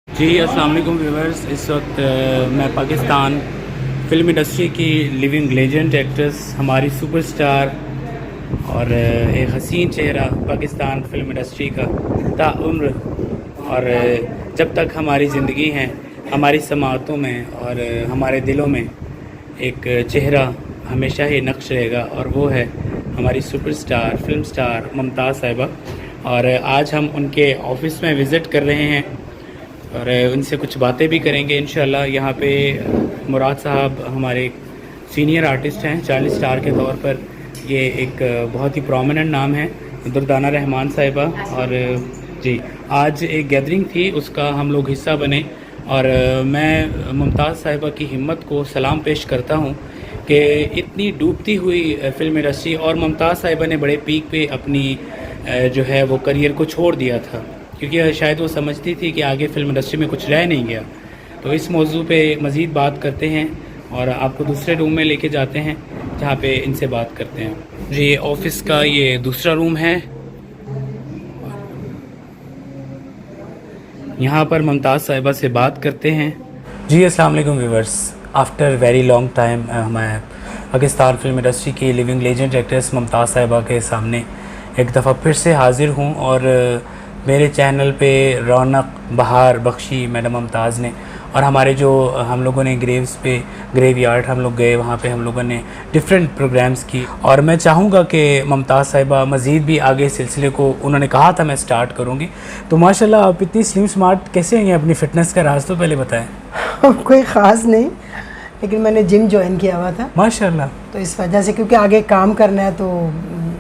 जी अस्सलाम वालेकुम व्यूअर्स। इस वक्त मैं पाकिस्तान फ़िल्म इंडस्ट्री की लिविंग लेजेंड एक्ट्रेस, हमारी सुपरस्टार और एक हसीन चेहरा पाकिस्तान फ़िल्म इंडस्ट्री का ताउम्र, और जब तक हमारी ज़िंदगी है हमारी समाअतों में और हमारे दिलों में एक चेहरा हमेशा ही नक्श रहेगा, और वो है हमारी सुपरस्टार फ़िल्म स्टार मुमताज़ साहिबा। और आज हम उनके ऑफ़िस में विज़िट कर रहे हैं और उनसे कुछ बातें भी करेंगे इंशाल्लाह। यहाँ पे मुराद साहब हमारे सीनियर आर्टिस्ट हैं, चार्ली स्टार के तौर पर ये एक बहुत ही प्रोमिनेंट नाम है, दुर्दाना रहमान साहिबा। और जी आज एक गैदरिंग थी, उसका हम लोग हिस्सा बने, और मैं मुमताज़ साहिबा की हिम्मत को सलाम पेश करता हूँ कि इतनी डूबती हुई फ़िल्म इंडस्ट्री, और मुमताज़ साहिबा ने बड़े पीक पे अपनी जो है वो करियर को छोड़ दिया था, क्योंकि शायद वो समझती थी कि आगे फ़िल्म इंडस्ट्री में कुछ रह नहीं गया। तो इस मौजू पे मज़ीद बात करते हैं और आपको दूसरे रूम में लेके जाते हैं जहाँ पे इनसे बात करते हैं। जी ऑफ़िस का ये दूसरा रूम है, यहाँ पर मुमताज़ साहिबा से बात करते हैं। जी अस्सलाम वालेकुम viewers. After very long time मैं पाकिस्तान फ़िल्म इंडस्ट्री की लिविंग लेजेंड एक्ट्रेस मुमताज़ साहिबा के सामने एक दफ़ा फिर से हाज़िर हूँ, और मेरे चैनल पे रौनक बहार बख्शी मैडम मुमताज़ ने, और हमारे जो हम लोगों ने ग्रेव्स पे ग्रेवयार्ड हम लोग गए, वहाँ पे हम लोगों ने डिफरेंट प्रोग्राम्स की। और मैं चाहूँगा कि मुमताज़ साहिबा मज़ीद भी आगे सिलसिले को, उन्होंने कहा था मैं स्टार्ट करूँगी, तो माशाल्लाह आप इतनी स्लिम स्मार्ट कैसे हैं? अपनी फ़िटनेस का राज तो पहले बताएं। कोई ख़ास नहीं, लेकिन मैंने जिम ज्वाइन किया हुआ था माशाल्लाह। तो इस वजह से, क्योंकि आगे काम करना है, तो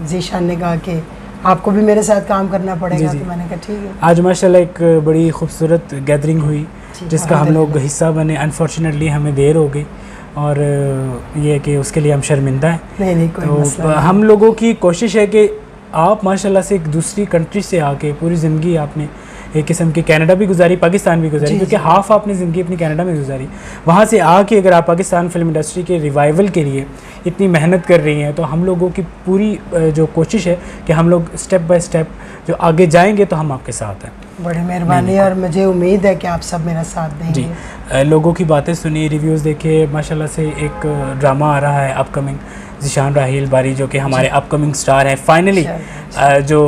जीशान ने कहा कि आपको भी मेरे साथ काम करना पड़ेगा। तो मैंने कहा ठीक है। आज माशाल्लाह एक बड़ी खूबसूरत गैदरिंग हुई जिसका हम लोग हिस्सा बने। अनफॉर्चुनेटली हमें देर हो गई, और ये कि उसके लिए हम शर्मिंदा हैं। नहीं कोई मसला नहीं। हम लोगों की कोशिश है कि आप माशाल्लाह से एक दूसरी कंट्री से आके पूरी ज़िंदगी आपने एक किस्म की कनाडा भी गुजारी, पाकिस्तान भी गुजारी, क्योंकि हाफ़ आपने ज़िंदगी अपनी कनाडा में गुजारी। वहाँ से आके अगर आप पाकिस्तान फ़िल्म इंडस्ट्री के रिवाइवल के लिए इतनी मेहनत कर रही हैं, तो हम लोगों की पूरी जो कोशिश है कि हम लोग स्टेप बाय स्टेप जो आगे जाएंगे, तो हम आपके साथ हैं। बड़ी मेहरबानी, और मुझे उम्मीद है कि आप सब मेरा साथ देंगे। जी लोगों की बातें सुनिए, रिव्यूज़ देखिए। माशाल्लाह से एक ड्रामा आ रहा है अपकमिंग, ज़ीशान राहील बारी, जो कि हमारे अपकमिंग स्टार हैं। फाइनली जो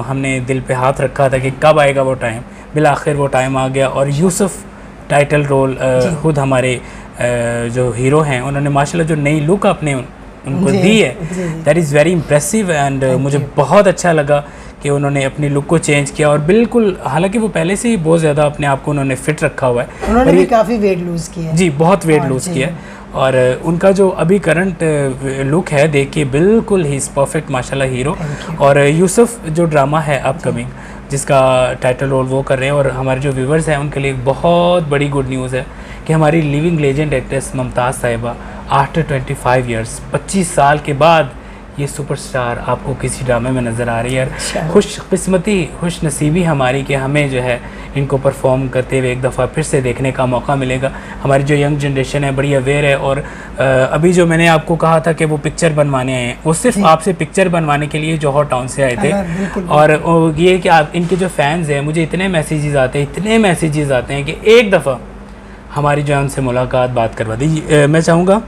हमने दिल पे हाथ रखा था कि कब आएगा वो टाइम, बिल आखिर वो टाइम आ गया। और यूसुफ टाइटल रोल खुद हमारे जो हीरो हैं, उन्होंने माशाल्लाह जो नई लुक अपने उनको दी है, that is very impressive. And मुझे बहुत अच्छा लगा कि उन्होंने अपनी लुक को चेंज किया, और बिल्कुल, हालांकि वो पहले से ही बहुत ज़्यादा अपने आप को उन्होंने फ़िट रखा हुआ है। उन्होंने भी काफ़ी वेट लूज़ किया है। जी बहुत वेट लूज़ किया है, और उनका जो अभी करंट लुक है देखिए, बिल्कुल ही इज़ परफेक्ट माशाल्लाह हीरो। और यूसुफ जो ड्रामा है अपकमिंग, जिसका टाइटल रोल वो कर रहे हैं, और हमारे जो व्यूवर्स हैं उनके लिए एक बहुत बड़ी गुड न्यूज़ है कि हमारी लिविंग लेजेंड एक्ट्रेस मुमताज़ साहिबा आफ्टर 25 ईयर्स, 25 साल के बाद ये सुपरस्टार आपको किसी ड्रामे में नज़र आ रही है। खुशकिस्मती, खुश नसीबी हमारी कि हमें जो है इनको परफॉर्म करते हुए एक दफ़ा फिर से देखने का मौका मिलेगा। हमारी जो यंग जनरेशन है बड़ी अवेयर है, और अभी जो मैंने आपको कहा था कि वो पिक्चर बनवाने आए हैं, वो सिर्फ आपसे पिक्चर बनवाने के लिए जौहर टाउन से आए थे। और ये कि आप इनके जो फैंस हैं, मुझे इतने मैसेजेस आते हैं, इतने मैसेजेस आते हैं कि एक दफ़ा हमारी जो है उनसे मुलाकात, बात करवा दी। मैं चाहूँगा,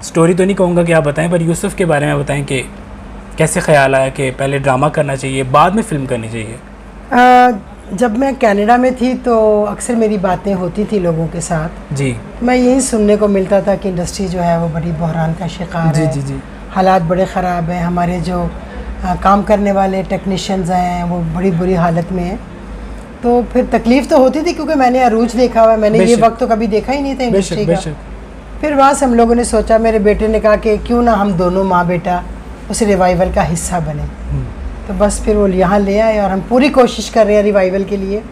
स्टोरी तो नहीं कहूँगा कि आप बताएं, पर यूसुफ के बारे में बताएं कि कैसे ख्याल आया कि पहले ड्रामा करना चाहिए बाद में फ़िल्म करनी चाहिए। जब मैं कनाडा में थी तो अक्सर मेरी बातें होती थी लोगों के साथ। जी मैं यही सुनने को मिलता था कि इंडस्ट्री जो है वो बड़ी बहरान का शिकार है। जी जी हालात बड़े ख़राब हैं, हमारे जो काम करने वाले टेक्नीशियंस हैं वो बड़ी बुरी हालत में हैं। तो फिर तकलीफ़ तो होती थी, क्योंकि मैंने अरूज देखा हुआ है, मैंने ये वक्त तो कभी देखा ही नहीं था इंडस्ट्री का। फिर वहाँ से हम लोगों ने सोचा, मेरे बेटे ने कहा कि क्यों ना हम दोनों माँ बेटा उस रिवाइवल का हिस्सा बने। तो बस फिर वो यहाँ ले आए, और हम पूरी कोशिश कर रहे हैं रिवाइवल के लिए।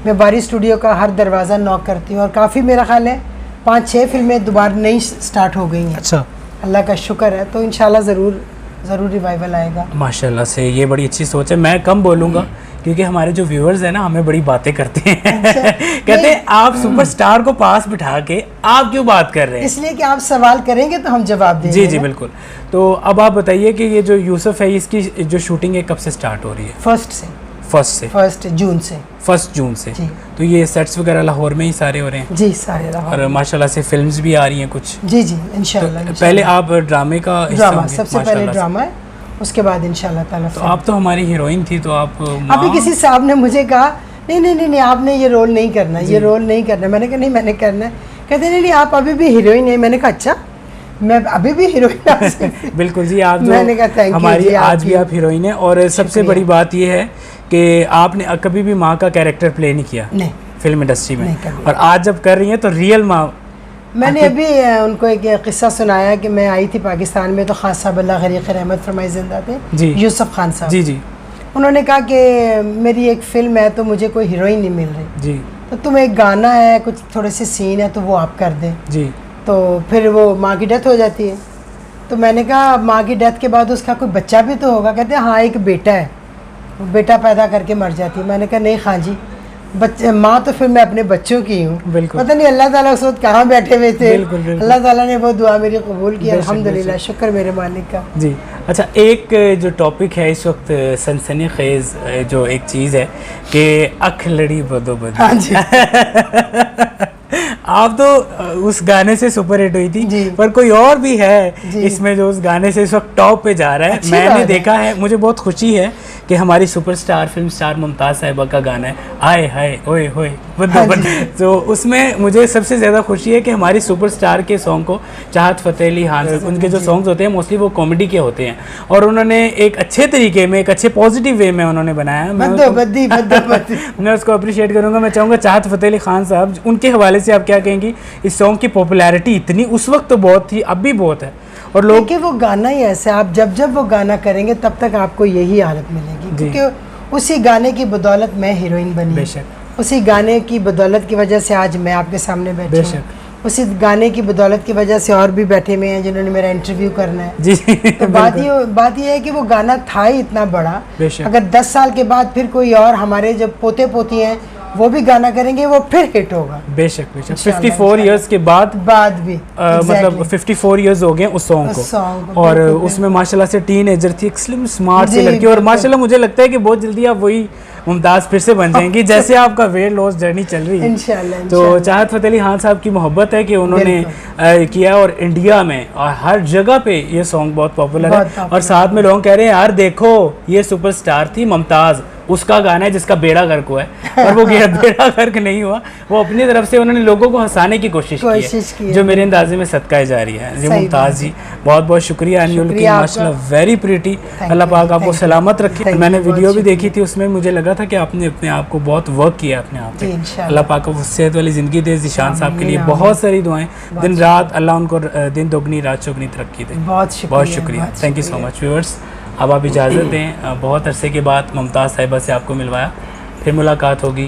मैं बारी स्टूडियो का हर दरवाज़ा नॉक करती हूँ, और काफ़ी मेरा ख्याल है 5-6 फिल्में दोबारा नई स्टार्ट हो गई हैं। अच्छा, अल्लाह का शुक्र है। तो इंशाल्लाह ज़रूर रिवाइवल आएगा। माशाल्लाह से ये बड़ी अच्छी सोच है। मैं कम बोलूँगा, क्योंकि हमारे जो व्यूअर्स हैं ना, हमें बड़ी बातें करते हैं। अच्छा, कहते हैं आप सुपरस्टार को पास बिठा के आप क्यों बात कर रहे हैं? इसलिए कि आप सवाल करेंगे तो हम जवाब देंगे। जी जी बिल्कुल। तो अब आप बताइए कि ये जो यूसुफ है, इसकी जो शूटिंग है कब से स्टार्ट हो रही है? फर्स्ट से। 1 जून से। 1 जून से। जी। तो ये सेट्स वगैरह लाहौर में ही सारे हो रहे हैं? जी, सारे लाहौर। और माशाल्लाह से फिल्म्स भी आ रही हैं कुछ? जी जी, इंशाल्लाह। तो पहले आप ड्रामे का ड्रामा सबसे पहले ड्रामा है, उसके बाद इंशाल्लाह ताला। तो आप तो हमारी हीरोइन थी, तो आप अभी किसी साहब ने मुझे कहा नहीं आपने ये रोल नहीं करना, ये रोल नहीं करना। मैंने कहा नहीं मैंने करना है। कहते नहीं आप अभी भी हीरोइन है। मैंने कहा अच्छा, मैं अभी भी हीरोइन। बिल्कुल जी, आप जो मैंने कहा थैंक यू हमारी आज भी आप हीरोइन है। और सबसे बड़ी बात ये है कि आपने कभी भी माँ का कैरेक्टर प्ले नहीं किया नहीं फिल्म इंडस्ट्री में, और आज जब कर रही हैं तो रियल माँ। मैंने अभी उनको एक किस्सा सुनाया कि मैं आई थी पाकिस्तान में, तो खान साहब अल्लाह गरीक़ रहमत फरमाए जिंदा थे, यूसुफ खान साहब। जी जी। उन्होंने कहा कि मेरी एक फ़िल्म है तो मुझे कोई हीरोइन नहीं मिल रही जी, तो तुम एक गाना है, कुछ थोड़े से सीन है तो वो आप कर दें। जी। तो फिर वो माँ की डेथ हो जाती है। तो मैंने कहा माँ की डेथ के बाद उसका कोई बच्चा भी तो होगा। कहते हैं हाँ एक बेटा है, वो बेटा पैदा करके मर जाती है। मैंने कहा नहीं खान जी, बच्चे माँ तो फिर मैं अपने बच्चों की हूँ। पता नहीं अल्लाह ताला उस वक्त कहाँ बैठे हुए थे। अल्लाह ताला ने वो दुआ मेरी कबूल की, अल्हम्दुलिल्लाह, शुक्र मेरे मालिक का। जी अच्छा, एक जो टॉपिक है इस वक्त सनसनी खेज जो एक चीज़ है कि अख लड़ी बदो बदो। हाँ जी। आप तो उस गाने से सुपर हिट हुई थी, पर कोई और भी है इसमें जो उस गाने से इस वक्त टॉप पे जा रहा है। मैंने देखा है, मुझे बहुत खुशी है कि हमारी सुपरस्टार फिल्म स्टार मुमताज़ साहिबा का गाना है आए हाय ओए होए। तो उसमें मुझे सबसे ज़्यादा खुशी है कि हमारी सुपरस्टार के सॉन्ग को चाहत फ़तेह अली खान साहब, उनके जो सॉन्ग्स होते हैं मोस्टली वो कॉमेडी के होते हैं, और उन्होंने एक अच्छे तरीके में, एक अच्छे पॉजिटिव वे में उन्होंने बनाया। मैं उसको अप्रिशिएट करूँगा। मैं चाहूँगा चाहत फ़तेह अली खान साहब, उनके हवाले से आप क्या कहेंगी? इस सॉन्ग की पॉपुलैरिटी इतनी उस वक्त तो बहुत थी, अब भी बहुत है, और लोग कि वो गाना ही ऐसा, आप जब जब वो गाना करेंगे तब तक आपको यही हालत मिलेगी, क्योंकि उसी गाने की बदौलत मैं हीरोइन बनी। बेशक। उसी गाने की बदौलत की वजह से आज मैं आपके सामने बैठी हूँ। बेशक। उसी गाने की बदौलत की वजह से और भी बैठे हुए हैं जिन्होंने मेरा इंटरव्यू करना है। जी। तो बात ये है कि वो गाना था ही इतना बड़ा, अगर 10 साल के बाद फिर कोई और हमारे जब पोते पोती हैं वो भी गाना करेंगे वो फिर हिट होगा। बेशक बेशक। 54 इयर्स के बाद भी मतलब 54 इयर्स हो गए उस सॉन्ग को, और उसमें माशाल्लाह से टीनेजर थी, एक स्लिम स्मार्ट सी लड़की, और माशाल्लाह मुझे लगता है कि बहुत जल्दी आप वही मुमताज़ फिर से बन जाएंगी जैसे आपका वेट लॉस जर्नी चल रही है इंशाल्लाह। तो चाहत फ़तेह अली खान साहब की मोहब्बत है कि उन्होंने किया, और इंडिया में और हर जगह पे ये सॉन्ग बहुत पॉपुलर है, और साथ में लोग कह रहे हैं यार देखो ये सुपरस्टार थी मुमताज़, उसका गाना है जिसका बेड़ा गर्क हुआ है, और वो बेड़ा गर्क नहीं हुआ, वो अपनी तरफ से उन्होंने लोगों को हंसाने की कोशिश की है, जो मेरे अंदाजे में सदका जारी है। जी मुमताज़ जी बहुत बहुत शुक्रिया, माशाल्लाह वेरी प्रीटी, अल्लाह पाक आपको सलामत रखे। मैंने वीडियो भी देखी थी, उसमें मुझे लगा था कि आपने अपने आप को बहुत वर्क किया अपने आप पे। अल्लाह पाक को सेहत वाली ज़िंदगी दे। ज़ीशान साहब के लिए बहुत सारी दुआएं, दिन रात अल्लाह उनको दिन दोगुनी रात चौगुनी तरक्की दे। बहुत शुक्रिया, thank you so much. Viewers अब आप इजाज़त दें, बहुत अरसे के बाद मुमताज़ साहिबा से आपको मिलवाया, फिर मुलाकात होगी।